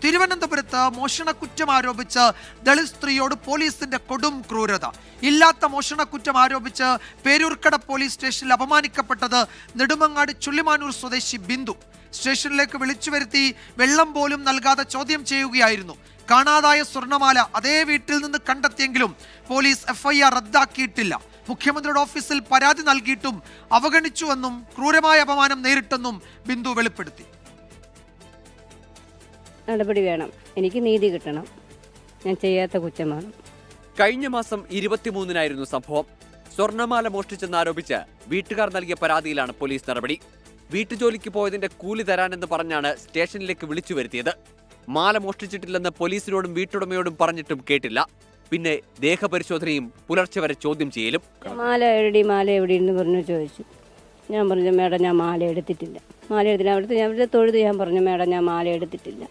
തിരുവനന്തപുരത്ത് മോഷണക്കുറ്റം ആരോപിച്ച് ദളിത് സ്ത്രീയോട് പോലീസിന്റെ കൊടും ക്രൂരത. ഇല്ലാത്ത മോഷണക്കുറ്റം ആരോപിച്ച് പേരൂർക്കട പോലീസ് സ്റ്റേഷനിൽ അപമാനിക്കപ്പെട്ടത് നെടുമങ്ങാട് ചുള്ളിമാനൂർ സ്വദേശി ബിന്ദു. സ്റ്റേഷനിലേക്ക് വിളിച്ചു വരുത്തി വെള്ളം പോലും നൽകാതെ ചോദ്യം ചെയ്യുകയായിരുന്നു. കാണാതായ സ്വർണമാല അതേ വീട്ടിൽ നിന്ന് കണ്ടെത്തിയെങ്കിലും പോലീസ് FIR റദ്ദാക്കിയിട്ടില്ല. മുഖ്യമന്ത്രിയുടെ ഓഫീസിൽ പരാതി നൽകിയിട്ടും അവഗണിച്ചുവെന്നും ക്രൂരമായ അപമാനം നേരിട്ടെന്നും ബിന്ദു വെളിപ്പെടുത്തി. നടപടി വേണം, എനിക്ക് നീതി കിട്ടണം, ഞാൻ ചെയ്യാത്ത കുറ്റമാണ്. കഴിഞ്ഞ മാസം 23-നായിരുന്നു സംഭവം. സ്വർണമാല മോഷ്ടിച്ചെന്നാരോപിച്ച് വീട്ടുകാർ നൽകിയ പരാതിയിലാണ് പോലീസ് നടപടി. വീട്ടുജോലിക്ക് പോയതിന്റെ കൂലി തരാനെന്ന് പറഞ്ഞാണ് സ്റ്റേഷനിലേക്ക് വിളിച്ചു വരുത്തിയത്. മാല മോഷ്ടിച്ചിട്ടില്ലെന്ന് പോലീസിനോടും വീട്ടുടമയോടും പറഞ്ഞിട്ടും കേട്ടില്ല. പിന്നെ ദേഹപരിശോധനയും പുലർച്ചെ വരെ ചോദ്യം ചെയ്യലും. മാല എവിടെ എന്ന് പറഞ്ഞു ചോദിച്ചു. ഞാൻ പറഞ്ഞു മേഡം ഞാൻ മാല എടുത്തിട്ടില്ല. അവിടുത്തെ തൊഴുത് ഞാൻ പറഞ്ഞു മേഡം ഞാൻ മാല എടുത്തിട്ടില്ല.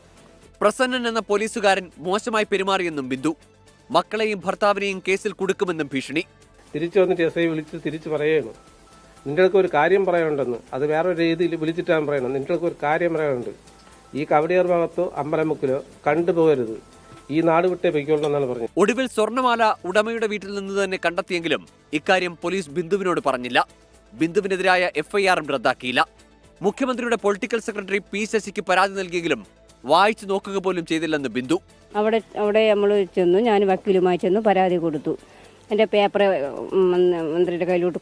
പ്രസന്നൻ എന്ന പോലീസുകാരൻ മോശമായി പെരുമാറിയെന്നും ബിന്ദു. മക്കളെയും ഭർത്താവിനെയും കേസിൽ കുടുക്കുമെന്നും ഭീഷണി. തിരിച്ചു വന്നിട്ട് SI വിളിച്ച് തിരിച്ചു പറയുന്നു, നിന്റെ ഒരു കാര്യം പറയാനുണ്ടെന്ന്. അത് വേറൊരു രീതിയിൽ വിളിച്ചിട്ടാണ് പറയണം. നിന്റെ ഒരു കാര്യം പറയാനുണ്ട്. ഈ കവടിയാർ ഭാഗത്തോ അമ്പലമുക്കിലോ കണ്ടുപോകരുത്, ഈ നാട് വിട്ടേ പൊയ്ക്കോളൂ എന്നാണ് പറഞ്ഞത്. ഒടുവിൽ സ്വർണമാല ഉടമയുടെ വീട്ടിൽ നിന്ന് തന്നെ കണ്ടെത്തിയെങ്കിലും ഇക്കാര്യം പോലീസ് ബിന്ദുവിനോട് പറഞ്ഞില്ല. ബിന്ദുവിനെതിരായ FIR റദ്ദാക്കിയില്ല. മുഖ്യമന്ത്രിയുടെ പൊളിറ്റിക്കൽ സെക്രട്ടറി P ശശിക്ക് പരാതി നൽകിയെങ്കിലും വായിച്ചു നോക്കുക പോലും ചെയ്തില്ലെന്ന് ബിന്ദു. അവിടെ നമ്മൾ ചെന്നു, ഞാൻ വക്കീലുമായി ചെന്നു, പരാതി കൊടുത്തു. എൻ്റെ പേപ്പർ മന്ത്രിയുടെ കയ്യിലോട്ട്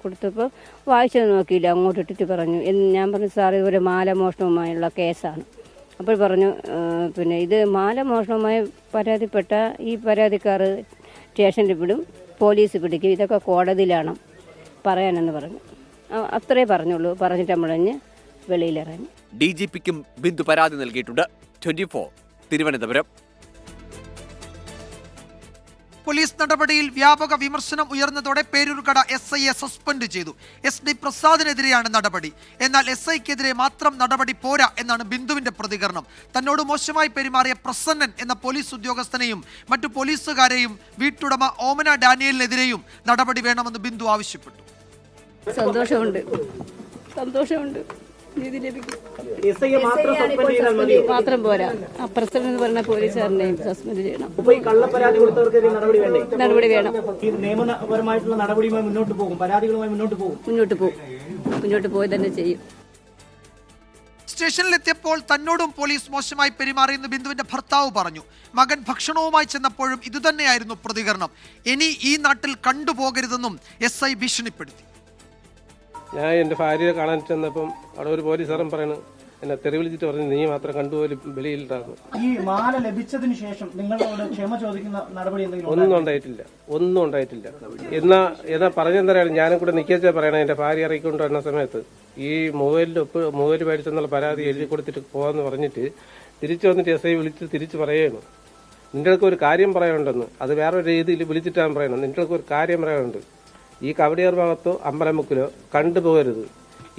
കൊടുത്തപ്പോൾ വായിച്ചത് നോക്കിയില്ല, അങ്ങോട്ട് ഇട്ടിട്ട് പറഞ്ഞു. ഞാൻ പറഞ്ഞു സാർ ഇതുപോലെ മാല മോഷണവുമായുള്ള കേസാണ്. അപ്പോൾ പറഞ്ഞു പിന്നെ ഇത് മാല മോഷണവുമായി പരാതിപ്പെട്ട ഈ പരാതിക്കാർ സ്റ്റേഷനിൽ വിടും, പോലീസ് പിടിക്കും, ഇതൊക്കെ കോടതിയിലാണ് പറയാനെന്ന് പറഞ്ഞു. അത്രേ പറഞ്ഞുള്ളൂ. പറഞ്ഞിട്ട് നമ്മളഞ്ഞ് വെളിയിലിറങ്ങി. DGPക്കും ബിന്ദു പരാതി നൽകിയിട്ടുണ്ട്. 24 തിരുവനന്തപുരം. പോലീസ് നടപടിയിൽ വ്യാപക വിമർശനം ഉയർന്നതോടെ പേരൂർക്കട SIയെ സസ്പെൻഡ് ചെയ്തു. SD പ്രസാദിനെതിരെയാണ് നടപടി. എന്നാൽ SIക്കെതിരെ മാത്രം നടപടി പോരാ എന്നാണ് ബിന്ദുവിന്റെ പ്രതികരണം. തന്നോട് മോശമായി പെരുമാറിയ പ്രസന്നൻ എന്ന പോലീസ് ഉദ്യോഗസ്ഥനെയും മറ്റു പോലീസുകാരെയും വീട്ടുടമ ഓമന ഡാനിയലിനെതിരെയും നടപടി വേണമെന്ന് ബിന്ദു ആവശ്യപ്പെട്ടു. സന്തോഷമുണ്ട് നീതി ലഭിക്കും. മാത്രം പോരാ, പ്രസിഡന്റ് എന്ന് പറഞ്ഞ പോലീസുകാരനെയും സസ്പെൻഡ് ചെയ്യണം. നടപടി വേണം. നിയമപരമായിട്ടുള്ള നടപടിയുമായി മുന്നോട്ട് പോകും, പരാതികളുമായി മുന്നോട്ട് പോയി തന്നെ ചെയ്യും. സ്റ്റേഷനിലെത്തിയപ്പോൾ തന്നോടും പോലീസ് മോശമായി പെരുമാറിയെന്ന് ബിന്ദുവിന്റെ ഭർത്താവ് പറഞ്ഞു. മകൻ ഭക്ഷണവുമായി ചെന്നപ്പോഴും ഇതുതന്നെയായിരുന്നു പ്രതികരണം. ഇനി ഈ നാട്ടിൽ കണ്ടുപോകരുതെന്നും SI ഭീഷണിപ്പെടുത്തി. ഞാൻ എൻ്റെ ഭാര്യയെ കാണാൻ ചെന്നപ്പം അവിടെ ഒരു പോലീസുകാരൻ പറയുന്നു, എന്നെ തെറി വിളിച്ചിട്ട് പറഞ്ഞു നീ മാത്രം കണ്ടുപോലും വെളിയിലിട്ടാകും. ഈ മാല ലഭിച്ചതിന് ശേഷം നിങ്ങളോട് ക്ഷമ ചോദിക്കുന്ന നടപടി ഒന്നും ഉണ്ടായിട്ടില്ല. എന്നാ പറഞ്ഞെന്തരാണ് ഞാനും കൂടെ നിൽക്കാച്ചാൽ പറയണേ. എൻ്റെ ഭാര്യ ഇറക്കിക്കൊണ്ട് വരുന്ന സമയത്ത് ഈ മൊബൈൽ മേടിച്ചെന്നുള്ള പരാതി എഴുതി കൊടുത്തിട്ട് പോകാമെന്ന് പറഞ്ഞിട്ട് തിരിച്ചു വന്നിട്ട് SI വിളിച്ച് തിരിച്ചു പറയുന്നു, നിന്റെ ഒരു കാര്യം പറയാനുണ്ടെന്ന്. അത് വേറൊരു രീതിയിൽ വിളിച്ചിട്ടാണ് പറയണം. നിന്റെ ഒരു കാര്യം പറയാനുണ്ട്. ഈ കവടിയാർ ഭാഗത്തോ അമ്പലമുക്കിലോ കണ്ടുപോകരുത്,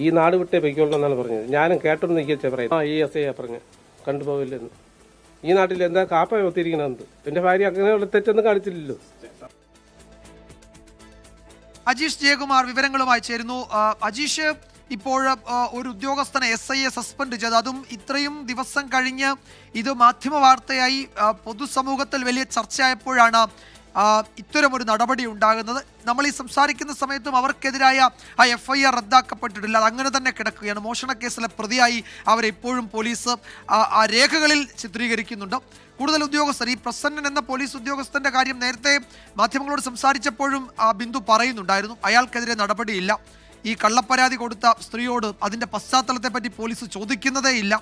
ഈ നാട് വിട്ടേ പൊയ്ക്കോളൂ എന്നാണ് പറഞ്ഞത്. ഞാനും കേട്ടൊന്ന് നിൽക്കുക പറയുന്നത്. ഈ SI പറഞ്ഞു കണ്ടുപോകില്ലെന്ന്. ഈ നാട്ടിൽ എന്താ കാപ്പ ഒത്തിരിക്കണമെന്ന്. എൻ്റെ ഭാര്യ അങ്ങനെയുള്ള തെറ്റൊന്നും കാണിച്ചില്ലല്ലോ. അജീഷ് ജയകുമാർ വിവരങ്ങളുമായി ചേരുന്നു. അജീഷ്, ഇപ്പോൾ ഒരു ഉദ്യോഗസ്ഥനെ SIയെ സസ്പെൻഡ് ചെയ്ത്, അതും ഇത്രയും ദിവസം കഴിഞ്ഞ് ഇത് മാധ്യമ വാർത്തയായി പൊതുസമൂഹത്തിൽ വലിയ ചർച്ചയായപ്പോഴാണ് ഇത്തരമൊരു നടപടി ഉണ്ടാകുന്നത്. നമ്മൾ ഈ സംസാരിക്കുന്ന സമയത്തും അവർക്കെതിരായ ആ FIR റദ്ദാക്കപ്പെട്ടിട്ടില്ല, അത് അങ്ങനെ തന്നെ കിടക്കുകയാണ്. മോഷണ കേസിലെ പ്രതിയായി അവരെ ഇപ്പോഴും പോലീസ് ആ രേഖകളിൽ ചിത്രീകരിക്കുന്നുണ്ട്. കൂടുതൽ ഉദ്യോഗസ്ഥർ, ഈ പ്രസന്നൻ എന്ന പോലീസ് ഉദ്യോഗസ്ഥന്റെ കാര്യം നേരത്തെ മാധ്യമങ്ങളോട് സംസാരിച്ചപ്പോഴും ബിന്ദു പറയുന്നുണ്ടായിരുന്നു, അയാൾക്കെതിരെ നടപടിയില്ല. ഈ കള്ളപ്പരാതി കൊടുത്ത സ്ത്രീയോട് അതിൻ്റെ പശ്ചാത്തലത്തെപ്പറ്റി പോലീസ് ചോദിക്കുന്നതേ ഇല്ല.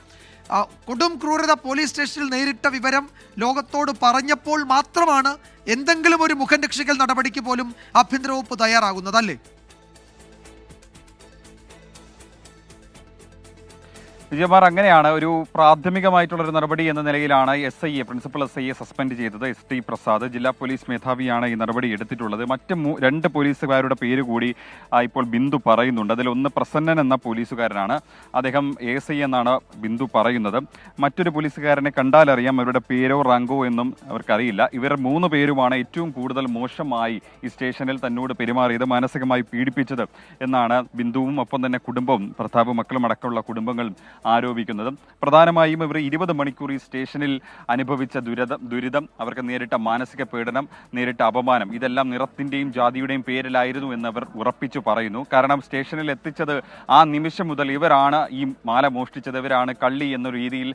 കൊടും ക്രൂരത പോലീസ് സ്റ്റേഷനിൽ നേരിട്ട വിവരം ലോകത്തോട് പറഞ്ഞപ്പോൾ മാത്രമാണ് എന്തെങ്കിലും ഒരു മുഖം രക്ഷിക്കൽ നടപടിക്ക് പോലും ആഭ്യന്തര വകുപ്പ് തയ്യാറാകുന്നത്, അല്ലേ? വിജയകുമാർ, അങ്ങനെയാണ് ഒരു പ്രാഥമികമായിട്ടുള്ളൊരു നടപടി എന്ന നിലയിലാണ് പ്രിൻസിപ്പൽ SIയെ സസ്പെൻഡ് ചെയ്തത്. SD പ്രസാദ് ജില്ലാ പോലീസ് മേധാവിയാണ് ഈ നടപടി എടുത്തിട്ടുള്ളത്. മറ്റ് 2 പോലീസുകാരുടെ പേര് കൂടി ഇപ്പോൾ ബിന്ദു പറയുന്നുണ്ട്. അതിലൊന്ന് പ്രസന്നൻ എന്ന പോലീസുകാരനാണ്. അദ്ദേഹം ASI എന്നാണ് ബിന്ദു പറയുന്നത്. മറ്റൊരു പോലീസുകാരനെ കണ്ടാലറിയാം, അവരുടെ പേരോ റാങ്കോ എന്നും അവർക്കറിയില്ല. ഇവർ 3 പേരുമാണ് ഏറ്റവും കൂടുതൽ മോശമായി ഈ സ്റ്റേഷനിൽ തന്നോട് പെരുമാറിയത്, മാനസികമായി പീഡിപ്പിച്ചത് എന്നാണ് ബിന്ദുവും ഒപ്പം തന്നെ കുടുംബവും, ഭർത്താവ്, മക്കളും അടക്കമുള്ള കുടുംബങ്ങൾ ആരോപിക്കുന്നത്. പ്രധാനമായും ഇവർ 20 മണിക്കൂർ ഈ സ്റ്റേഷനിൽ അനുഭവിച്ച ദുരിതം, അവർക്ക് നേരിട്ട മാനസിക പീഡനം, നേരിട്ട അപമാനം, ഇതെല്ലാം നിറത്തിന്റെയും ജാതിയുടെയും പേരിലായിരുന്നു എന്നവർ ഉറപ്പിച്ചു പറയുന്നു. കാരണം സ്റ്റേഷനിൽ എത്തിച്ചത് ആ നിമിഷം മുതൽ ഇവരാണ് ഈ മാല മോഷ്ടിച്ചത്, ഇവരാണ് കള്ളി എന്ന രീതിയിൽ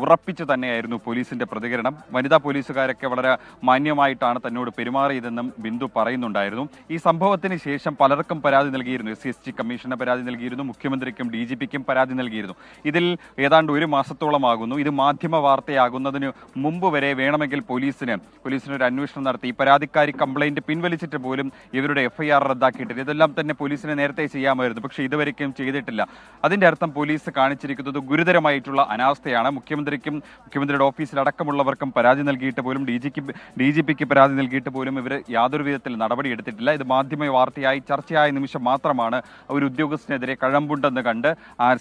ഉറപ്പിച്ചു തന്നെയായിരുന്നു പോലീസിന്റെ പ്രതികരണം. വനിതാ പോലീസുകാരൊക്കെ വളരെ മാന്യമായിട്ടാണ് തന്നോട് പെരുമാറിയതെന്നും ബിന്ദു പറയുന്നുണ്ടായിരുന്നു. ഈ സംഭവത്തിന് ശേഷം പലർക്കും പരാതി നൽകിയിരുന്നു. SC കമ്മീഷന് പരാതി നൽകിയിരുന്നു, മുഖ്യമന്ത്രിക്കും DGPക്കും പരാതി നൽകിയിരുന്നു. ഇതിൽ ഏതാണ്ട് 1 മാസത്തോളമാകുന്നു. ഇത് മാധ്യമ വാർത്തയാകുന്നതിന് മുമ്പ് വരെ വേണമെങ്കിൽ പോലീസിന് ഒരു അന്വേഷണം നടത്തി ഈ പരാതിക്കാരി കംപ്ലൈന്റ് പിൻവലിച്ചിട്ട് പോലും ഇവരുടെ FIR റദ്ദാക്കിയിട്ടില്ല. ഇതെല്ലാം തന്നെ പോലീസിന് നേരത്തെ ചെയ്യാമായിരുന്നു, പക്ഷേ ഇതുവരെയ്ക്കും ചെയ്തിട്ടില്ല. അതിന്റെ അർത്ഥം പോലീസ് കാണിച്ചിരിക്കുന്നത് ഗുരുതരമായിട്ടുള്ള അനാസ്ഥയാണ്. മുഖ്യമന്ത്രിയുടെ ഓഫീസിൽ അടക്കമുള്ളവർക്കും പരാതി നൽകിയിട്ട് പോലും DGPക്ക് പരാതി നൽകിയിട്ട് പോലും ഇവർ യാതൊരു വിധത്തിൽ നടപടി എടുത്തിട്ടില്ല. ഇത് മാധ്യമ വാർത്തയായി ചർച്ചയായ നിമിഷം മാത്രമാണ് ഒരു ഉദ്യോഗസ്ഥനെതിരെ കഴമ്പുണ്ടെന്ന് കണ്ട്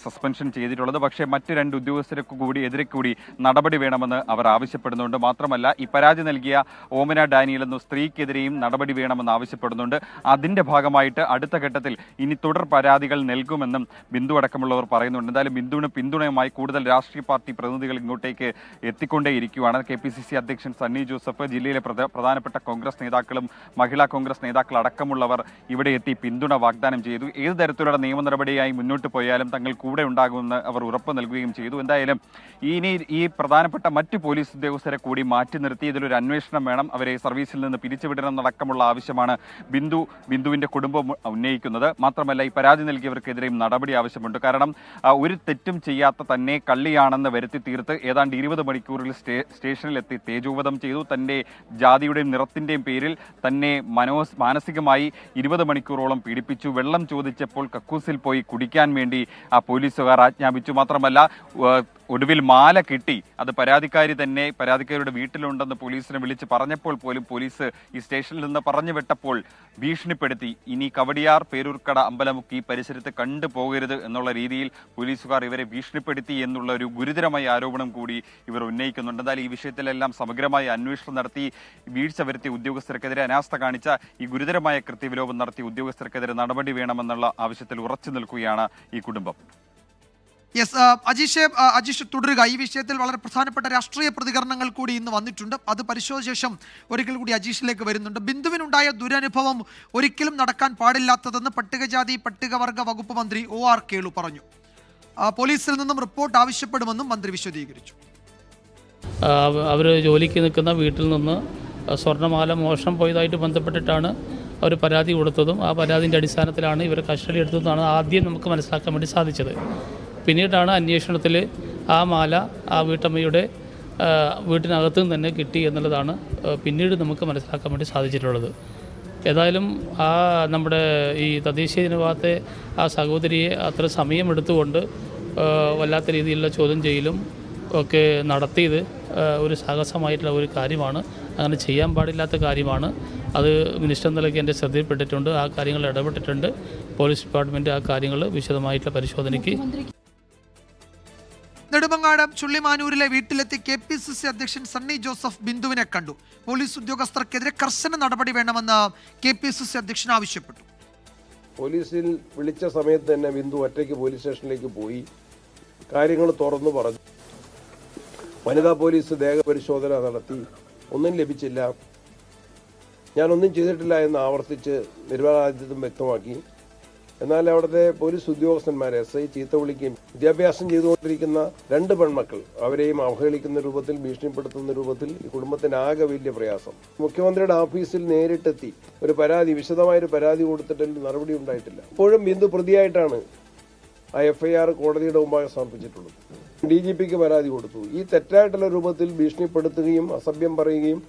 സസ്പെൻഷൻ ചെയ്തിട്ടുള്ളത്. പക്ഷേ മറ്റ് 2 ഉദ്യോഗസ്ഥർക്ക് എതിരെ കൂടി നടപടി വേണമെന്ന് അവർ ആവശ്യപ്പെടുന്നുണ്ട്. മാത്രമല്ല ഈ പരാതി നൽകിയ ഓമന ഡാനിയൽ എന്ന സ്ത്രീക്കെതിരെയും നടപടി വേണമെന്ന് ആവശ്യപ്പെടുന്നുണ്ട്. അതിന്റെ ഭാഗമായിട്ട് അടുത്ത ഘട്ടത്തിൽ ഇനി തുടർ പരാതികൾ നൽകുമെന്നും ബിന്ദു അടക്കമുള്ളവർ പറയുന്നുണ്ട്. എന്തായാലും ബിന്ദുവിന് പിന്തുണയുമായി കൂടുതൽ രാഷ്ട്രീയ പാർട്ടി പ്രതിനിധികൾ ഇങ്ങോട്ടേക്ക് എത്തിക്കൊണ്ടേയിരിക്കുകയാണ്. KPCC അധ്യക്ഷൻ സണ്ണി ജോസഫ്, ജില്ലയിലെ പ്രധാനപ്പെട്ട കോൺഗ്രസ് നേതാക്കളും മഹിളാ കോൺഗ്രസ് നേതാക്കൾ അടക്കമുള്ളവർ ഇവിടെ എത്തി പിന്തുണ വാഗ്ദാനം ചെയ്തു. ഏത് തരത്തിലുള്ള നിയമ നടപടിയായി മുന്നോട്ട് പോയാലും തങ്ങൾ കൂടെ ഉണ്ടാകുമെന്ന് അവർ ഉറപ്പ് നൽകുകയും ചെയ്തു. എന്തായാലും ഇനി ഈ പ്രധാനപ്പെട്ട മറ്റ് പോലീസ് ഉദ്യോഗസ്ഥരെ കൂടി മാറ്റി നിർത്തി ഇതിലൊരു അന്വേഷണം വേണം, അവരെ സർവീസിൽ നിന്ന് പിരിച്ചുവിടണം എന്നടക്കമുള്ള ആവശ്യമാണ് ബിന്ദുവിന്റെ കുടുംബം ഉന്നയിക്കുന്നത്. മാത്രമല്ല ഈ പരാതി നൽകിയവർക്കെതിരെയും നടപടി ആവശ്യമുണ്ട്. കാരണം ഒരു തെറ്റും ചെയ്യാത്ത തന്നെ കള്ളിയാണെന്ന് വരുത്തി തീർത്ത് ഏതാണ്ട് 20 മണിക്കൂറിൽ സ്റ്റേഷനിലെത്തി തേജോവധം ചെയ്തു. തന്റെ ജാതിയുടെയും നിറത്തിന്റെയും പേരിൽ തന്നെ മാനസികമായി 20 മണിക്കൂറോളം പീഡിപ്പിച്ചു. വെള്ളം ചോദിച്ചപ്പോൾ കക്കൂസിൽ പോയി കുടിക്കാൻ വേണ്ടി പോലീസുകാർ ആജ്ഞാപിച്ചു. മാത്രമല്ല ഒടുവിൽ മാല കിട്ടി, അത് പരാതിക്കാരിയുടെ വീട്ടിലുണ്ടെന്ന് പോലീസിനെ വിളിച്ച് പറഞ്ഞപ്പോൾ പോലും പോലീസ് ഈ സ്റ്റേഷനിൽ നിന്ന് പറഞ്ഞു വിട്ടപ്പോൾ ഭീഷണിപ്പെടുത്തി ഇനി കവടിയാർ, പേരൂർക്കട, അമ്പലമുക്ക് ഈ പരിസരത്ത് കണ്ടുപോകരുത് എന്നുള്ള രീതിയിൽ പോലീസുകാർ ഇവരെ ഭീഷണിപ്പെടുത്തി എന്നുള്ള ഒരു ഗുരുതരമായ ആരോപണം കൂടി ഇവർ ഉന്നയിക്കുന്നുണ്ട്. എന്തായാലും ഈ വിഷയത്തിലെല്ലാം സമഗ്രമായ അന്വേഷണം നടത്തി വീഴ്ച വരുത്തിയ ഉദ്യോഗസ്ഥർക്കെതിരെ, അനാസ്ഥ കാണിച്ച ഈ ഗുരുതരമായ കൃത്യവിലോപം നടത്തിയ ഉദ്യോഗസ്ഥർക്കെതിരെ നടപടി വേണമെന്നുള്ള ആവശ്യത്തിൽ ഉറച്ചു നിൽക്കുകയാണ് ഈ കുടുംബം. അജീഷ് തുടരുക. ഈ വിഷയത്തിൽ വളരെ പ്രധാനപ്പെട്ട രാഷ്ട്രീയ പ്രതികരണങ്ങൾ കൂടി ഇന്ന് വന്നിട്ടുണ്ട്. അത് പരിശോധിച്ച ശേഷം ഒരിക്കൽ കൂടി അജീഷിലേക്ക് വരുന്നുണ്ട്. ബിന്ദുവിനുണ്ടായ ദുരനുഭവം ഒരിക്കലും നടക്കാൻ പാടില്ലാത്തതെന്ന് പട്ടികജാതി പട്ടികവർഗ വകുപ്പ് മന്ത്രി OR കേളു പറഞ്ഞു. പോലീസിൽ നിന്നും റിപ്പോർട്ട് ആവശ്യപ്പെടുമെന്നും മന്ത്രി വിശദീകരിച്ചു. അവർ ജോലിക്ക് നിൽക്കുന്ന വീട്ടിൽ നിന്ന് സ്വർണ്ണമാല മോഷണം പോയതായിട്ട് ബന്ധപ്പെട്ടിട്ടാണ് അവർ പരാതി കൊടുത്തതും ആ പരാതിൻ്റെ അടിസ്ഥാനത്തിലാണ് ഇവർ കസ്റ്റഡി എടുത്തതെന്നാണ് ആദ്യം നമുക്ക് മനസ്സിലാക്കാൻ വേണ്ടി സാധിച്ചത്. പിന്നീടാണ് അന്വേഷണത്തിൽ ആ മാല ആ വീട്ടമ്മയുടെ വീട്ടിനകത്തു നിന്ന് തന്നെ കിട്ടി എന്നുള്ളതാണ് പിന്നീട് നമുക്ക് മനസ്സിലാക്കാൻ വേണ്ടി സാധിച്ചിട്ടുള്ളത്. ഏതായാലും നമ്മുടെ ഈ തദ്ദേശീയ ജനവിഭാഗത്തെ ആ സഹോദരിയെ അത്ര സമയമെടുത്തുകൊണ്ട് വല്ലാത്ത രീതിയിലുള്ള ചോദ്യം ചെയ്യലും ഒക്കെ നടത്തിയത് ഒരു സാഹസമായിട്ടുള്ള ഒരു കാര്യമാണ്. അങ്ങനെ ചെയ്യാൻ പാടില്ലാത്ത കാര്യമാണ്. അത് മിനിസ്റ്റർ നിലയ്ക്ക് എൻ്റെ ശ്രദ്ധയിൽപ്പെട്ടിട്ടുണ്ട്. ആ കാര്യങ്ങൾ ഇടപെട്ടിട്ടുണ്ട്. പോലീസ് ഡിപ്പാർട്ട്മെൻറ്റ് ആ കാര്യങ്ങൾ വിശദമായിട്ടുള്ള പരിശോധനയ്ക്ക്. നെടുമങ്ങാട് ചുള്ളിമാനൂരിലെ വീട്ടിലെത്തി KPCC അധ്യക്ഷൻ സണ്ണി ജോസഫ് ബിന്ദുവിനെ കണ്ടു. പോലീസ് ഉദ്യോഗസ്ഥർക്കെതിരെ കർശന നടപടി വേണമെന്ന് KPCC അധ്യക്ഷൻ ആവശ്യപ്പെട്ടു. പോലീസിൽ വിളിച്ച സമയത്ത് തന്നെ ബിന്ദു ഒറ്റയ്ക്ക് പോലീസ് സ്റ്റേഷനിലേക്ക് പോയി കാര്യങ്ങൾ തുറന്നു പറഞ്ഞു. വനിതാ പോലീസ് ദേഹപരിശോധന നടത്തി, ഒന്നും ലഭിച്ചില്ല, ഞാനൊന്നും ചെയ്തിട്ടില്ല എന്ന് ആവർത്തിച്ച് നിരപരാധിത്വം വ്യക്തമാക്കി. എന്നാൽ അവിടുത്തെ പോലീസ് ഉദ്യോഗസ്ഥന്മാരെ SI ചീത്ത വിളിക്കുകയും വിദ്യാഭ്യാസം ചെയ്തുകൊണ്ടിരിക്കുന്ന 2 പെൺമക്കൾ അവരെയും അവഹേളിക്കുന്ന രൂപത്തിൽ, ഭീഷണിപ്പെടുത്തുന്ന രൂപത്തിൽ ഈ കുടുംബത്തിനാകെ വലിയ പ്രയാസം. മുഖ്യമന്ത്രിയുടെ ഓഫീസിൽ നേരിട്ടെത്തി ഒരു വിശദമായൊരു പരാതി കൊടുത്തിട്ട് നടപടി ഉണ്ടായിട്ടില്ല. ഇപ്പോഴും ബിന്ദു പ്രതിയായിട്ടാണ് ആ FIR കോടതിയുടെ മുമ്പാകെ സമർപ്പിച്ചിട്ടുള്ളത്. DGPക്ക് പരാതി കൊടുത്തു. ഈ തെറ്റായിട്ടുള്ള രൂപത്തിൽ ഭീഷണിപ്പെടുത്തുകയും അസഭ്യം പറയുകയും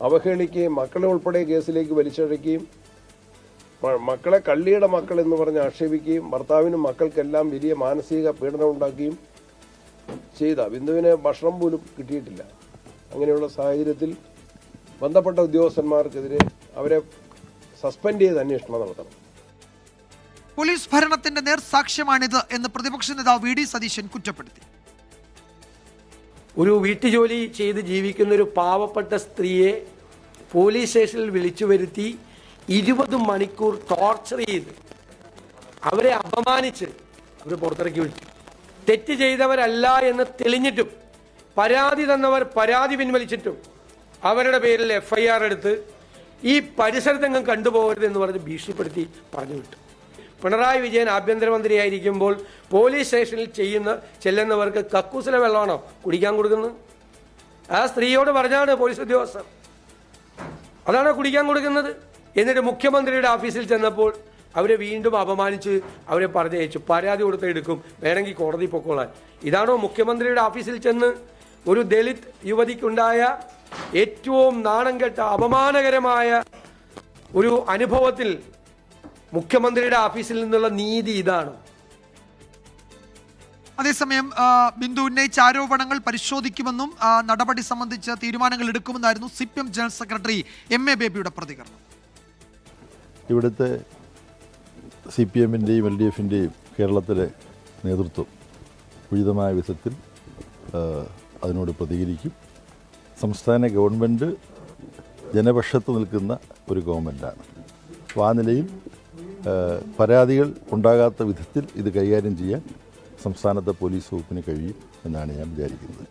അവഹേളിക്കുകയും മക്കളെ ഉൾപ്പെടെ കേസിലേക്ക് വലിച്ചഴക്കുകയും മക്കളെ കള്ളിയുടെ മക്കൾ എന്ന് പറഞ്ഞ് ആക്ഷേപിക്കുകയും ഭർത്താവിനും മക്കൾക്കെല്ലാം വലിയ മാനസിക പീഡനം ഉണ്ടാക്കുകയും ചെയ്ത ബിന്ദുവിന് ഭക്ഷണം പോലും കിട്ടിയിട്ടില്ല. അങ്ങനെയുള്ള സാഹചര്യത്തിൽ ബന്ധപ്പെട്ട ഉദ്യോഗസ്ഥന്മാർക്കെതിരെ അവരെ സസ്പെൻഡ് ചെയ്ത് അന്വേഷണം നടത്തണം. പോലീസ് ഭരണത്തിന്റെ നേർസാക്ഷ്യമാണിത് എന്ന് പ്രതിപക്ഷ നേതാവ് VD സതീശൻ കുറ്റപ്പെടുത്തി. ഒരു വീട്ടുജോലി ചെയ്ത് ജീവിക്കുന്ന ഒരു പാവപ്പെട്ട സ്ത്രീയെ പോലീസ് സ്റ്റേഷനിൽ വിളിച്ചു വരുത്തി 20 മണിക്കൂർ ടോർച്ചർ ചെയ്ത് അവരെ അപമാനിച്ച് അവർ പുറത്തിറക്കി വിട്ടു. തെറ്റ് ചെയ്തവരല്ല എന്ന് തെളിഞ്ഞിട്ടും പരാതി തന്നവർ പരാതി പിൻവലിച്ചിട്ടും അവരുടെ പേരിൽ FIR എടുത്ത് ഈ പരിസരത്തെങ്ങും കണ്ടുപോകരുത് എന്ന് പറഞ്ഞ് ഭീഷണിപ്പെടുത്തി പറഞ്ഞു വിട്ടു. പിണറായി വിജയൻ ആഭ്യന്തരമന്ത്രിയായിരിക്കുമ്പോൾ പോലീസ് സ്റ്റേഷനിൽ ചെല്ലുന്നവർക്ക് കക്കൂസിലെ വെള്ളമാണോ കുടിക്കാൻ കൊടുക്കുന്നത്? ആ സ്ത്രീയോട് പറഞ്ഞാണ് പോലീസ് ഉദ്യോഗസ്ഥർ, അതാണോ കുടിക്കാൻ കൊടുക്കുന്നത്? എന്നിട്ട് മുഖ്യമന്ത്രിയുടെ ഓഫീസിൽ ചെന്നപ്പോൾ അവരെ വീണ്ടും അപമാനിച്ച് അവരെ പറഞ്ഞയച്ചു. പരാതി കൊടുത്ത് എടുക്കും, വേണമെങ്കിൽ കോടതി പൊക്കോളാൻ. ഇതാണോ മുഖ്യമന്ത്രിയുടെ ഓഫീസിൽ ചെന്ന് ഒരു ദളിത് യുവതിക്കുണ്ടായ ഏറ്റവും നാണം കെട്ട അപമാനകരമായ ഒരു അനുഭവത്തിൽ മുഖ്യമന്ത്രിയുടെ ഓഫീസിൽ നിന്നുള്ള നീതി ഇതാണ്? അതേസമയം ബിന്ദു ഉന്നയിച്ച ആരോപണങ്ങൾ പരിശോധിക്കുമെന്നും നടപടി സംബന്ധിച്ച് തീരുമാനങ്ങൾ എടുക്കുമെന്നായിരുന്നു CPM ജനറൽ സെക്രട്ടറി MA ബേബിയുടെ പ്രതികരണം. ഇവിടുത്തെ CPM-ൻ്റെയും LDF-ൻ്റെയും കേരളത്തിലെ നേതൃത്വം ഉചിതമായ വിധത്തിൽ അതിനോട് പ്രതികരിക്കും. സംസ്ഥാന ഗവൺമെൻറ് ജനപക്ഷത്ത് നിൽക്കുന്ന ഒരു ഗവൺമെൻറ്റാണ്. അപ്പോൾ ആ നിലയിൽ പരാതികൾ ഉണ്ടാകാത്ത വിധത്തിൽ ഇത് കൈകാര്യം ചെയ്യാൻ സംസ്ഥാനത്തെ പോലീസ് വകുപ്പിന് കഴിയും എന്നാണ് ഞാൻ വിചാരിക്കുന്നത്.